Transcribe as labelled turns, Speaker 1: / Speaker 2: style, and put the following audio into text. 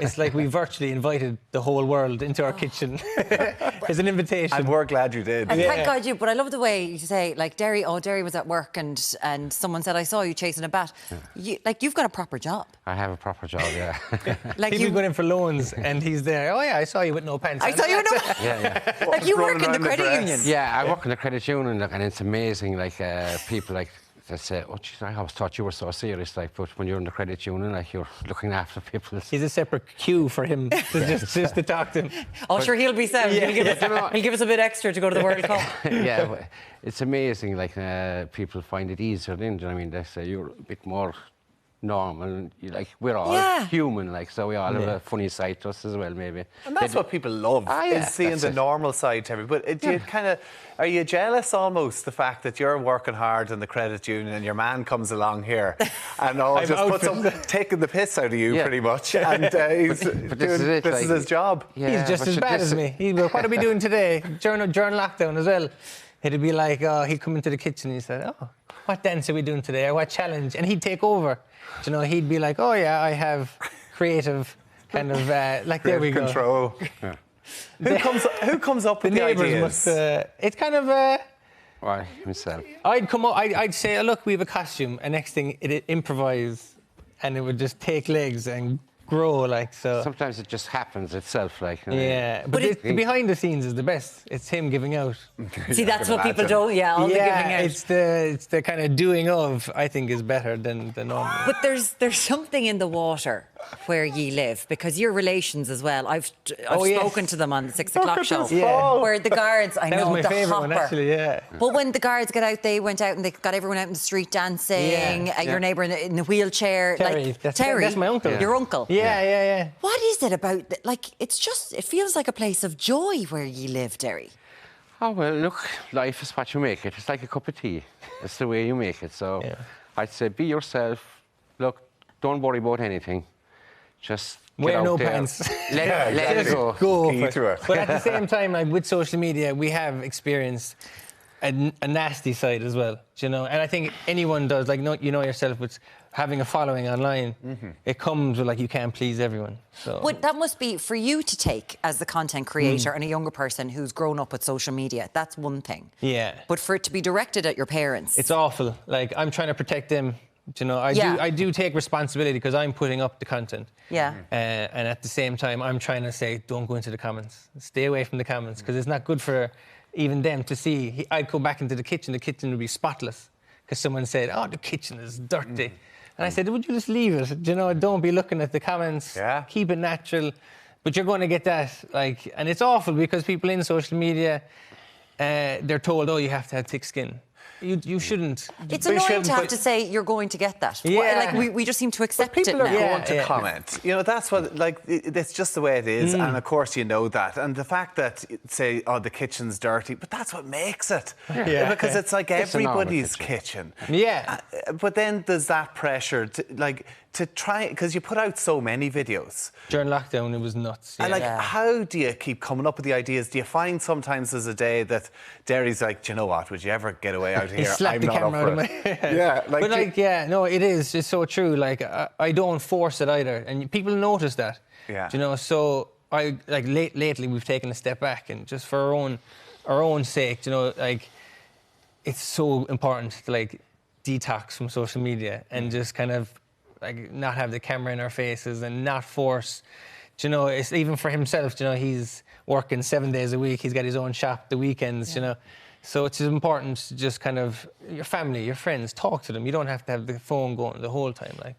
Speaker 1: It's like we virtually invited the whole world into our kitchen. It's an invitation.
Speaker 2: And we're glad you did.
Speaker 3: And thank God you. But I love the way you say, like, Derry was at work and someone said, I saw you chasing a bat. You've got a proper job.
Speaker 4: I have a proper job, yeah.
Speaker 3: Like
Speaker 1: People going in for loans and he's there. Oh, yeah, I saw you with no pants.
Speaker 3: I saw you with no pants.
Speaker 4: Yeah.
Speaker 3: Like you work in the credit union.
Speaker 4: Yeah, I work in the credit union, and it's amazing. Like people like they say, "Oh, geez, I always thought you were so serious." Like, but when you're in the credit union, like you're looking after people.
Speaker 1: He's a separate queue for him to just to talk to him.
Speaker 3: Oh, sure, he'll be sound.
Speaker 1: Yeah,
Speaker 3: he'll give us a bit extra to go to the World Cup.
Speaker 4: Yeah, it's amazing. Like people find it easier. Then, do you know what I mean? They say you're a bit more normal. Like we're all human. Like so, we all have a funny side to us as well, maybe.
Speaker 2: And that's what people love, is seeing the normal side to everybody. But do you kind of, are you jealous almost, the fact that you're working hard in the credit union and your man comes along here and taking the piss out of you pretty much, and this is his job.
Speaker 1: Yeah, he's just as bad as me. What are we doing today? During lockdown as well. It'd be like, he'd come into the kitchen and he said, oh, what dance are we doing today? Or what challenge? And he'd take over. You know, he'd be like, oh, yeah, I have creative kind of, like, there we go.
Speaker 2: Control. Yeah. Who comes up with the ideas?
Speaker 1: It's kind of...
Speaker 4: Why, himself.
Speaker 1: I'd say, oh, look, we have a costume. And next thing, it'd improvise and it would just take legs and grow, like, so.
Speaker 4: Sometimes it just happens itself, like.
Speaker 1: Yeah, but the behind the scenes is the best. It's him giving out.
Speaker 3: See, that's what people don't. Yeah, all the giving out.
Speaker 1: It's the kind of doing of, I think, is better than the normal.
Speaker 3: But there's something in the water where ye live, because your relations as well. I've spoken to them on the 6 o'clock show, where the guards.
Speaker 1: That was my favourite one, actually. Yeah.
Speaker 3: But when the guards get out, they went out and they got everyone out in the street dancing. Your neighbour in the wheelchair,
Speaker 1: Terry.
Speaker 3: Terry,
Speaker 1: that's my uncle.
Speaker 3: Your uncle.
Speaker 1: Yeah.
Speaker 3: What is it about? Like, it feels like a place of joy where ye live, Derry.
Speaker 4: Oh well, look, life is what you make it. It's like a cup of tea. It's the way you make it. So I'd say be yourself. Look, don't worry about anything. Just
Speaker 1: wear no pants.
Speaker 4: Let it go.
Speaker 1: Go for it. But at the same time, like with social media, we have experienced a nasty side as well. You know, and I think anyone does. Like, you know yourself with having a following online. It comes with like you can't please everyone. So
Speaker 3: that must be for you to take as the content creator and a younger person who's grown up with social media. That's one thing.
Speaker 1: Yeah.
Speaker 3: But for it to be directed at your parents,
Speaker 1: it's awful. Like, I'm trying to protect them. You know, I do take responsibility because I'm putting up the content.
Speaker 3: Yeah.
Speaker 1: And at the same time, I'm trying to say, don't go into the comments. Stay away from the comments, because it's not good for even them to see. I'd go back into the kitchen would be spotless, because someone said, oh, the kitchen is dirty. And I said, would you just leave it? You know, don't be looking at the comments.
Speaker 2: Yeah.
Speaker 1: Keep it natural. But you're going to get that, like, and it's awful because people in social media, they're told, oh, you have to have thick skin. You shouldn't.
Speaker 3: It's annoying to have to say you're going to get that.
Speaker 1: Yeah.
Speaker 3: Like, we just seem to accept
Speaker 2: it now. People are going to
Speaker 1: Yeah.
Speaker 2: comment. You know, that's what, like, it's just the way it is. And of course you know that. And the fact that, say, oh, the kitchen's dirty, but that's what makes it.
Speaker 1: Yeah.
Speaker 2: Because it's like everybody's kitchen.
Speaker 1: Yeah.
Speaker 2: But then there's that pressure to try, because you put out so many videos.
Speaker 1: During lockdown, it was nuts.
Speaker 2: And like, how do you keep coming up with the ideas? Do you find sometimes there's a day that Derry's like, do you know what, would you ever get away out here?
Speaker 1: He slapped the camera out of my head.
Speaker 2: Yeah. Like,
Speaker 1: but like, no, it is. It's so true. Like, I don't force it either. And people notice that.
Speaker 2: Yeah.
Speaker 1: You know, so lately we've taken a step back, and just for our own sake, you know, like, it's so important to like detox from social media and just kind of like not have the camera in our faces and not force. You know, it's even for himself. You know, he's working 7 days a week. He's got his own shop the weekends. You know, so it's important to just kind of your family, your friends, talk to them. You don't have to have the phone going the whole time, like.